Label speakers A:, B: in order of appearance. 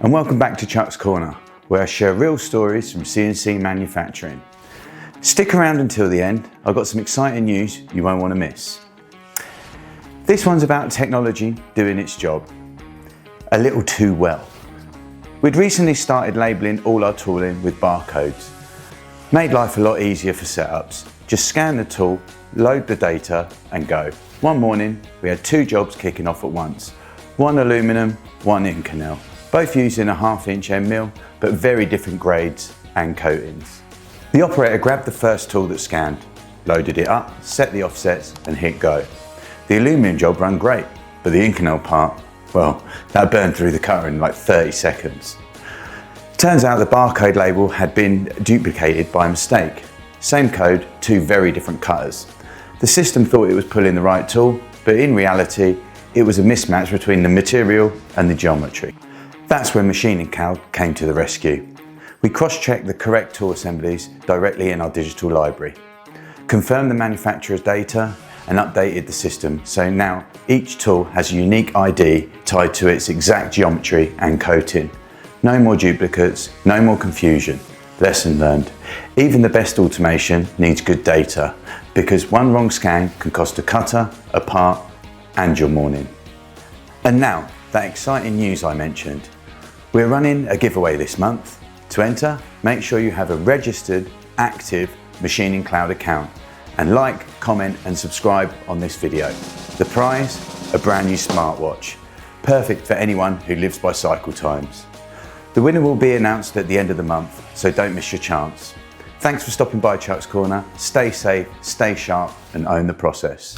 A: and welcome back to Chuck's Corner, where I share real stories from CNC manufacturing. Stick around until the end, I've got some exciting news you won't want to miss. This one's about technology doing its job a little too well. We'd recently started labelling all our tooling with barcodes. Made life a lot easier for setups. Just scan the tool, load the data and go. One morning we had two jobs kicking off at once. One aluminium, one Inconel. Both using a 1/2 inch end mill, but very different grades and coatings. The operator grabbed the first tool that scanned, loaded it up, set the offsets and hit go. The aluminium job ran great, but the Inconel part, well, that burned through the cutter in like 30 seconds. Turns out the barcode label had been duplicated by mistake. Same code, two very different cutters. The system thought it was pulling the right tool, but in reality, it was a mismatch between the material and the geometry. That's when MachiningCloud came to the rescue. We cross-checked the correct tool assemblies directly in our digital library, confirmed the manufacturer's data, and updated the system so now each tool has a unique ID tied to its exact geometry and coating. No more duplicates, no more confusion. Lesson learned. Even the best automation needs good data because one wrong scan can cost a cutter, a part, and your morning. And now, that exciting news I mentioned. We're running a giveaway this month. To enter, make sure you have a registered, active MachiningCloud account and like, comment and subscribe on this video. The prize, a brand new smartwatch. Perfect for anyone who lives by cycle times. The winner will be announced at the end of the month, so don't miss your chance. Thanks for stopping by Chuck's Corner. Stay safe, stay sharp and own the process.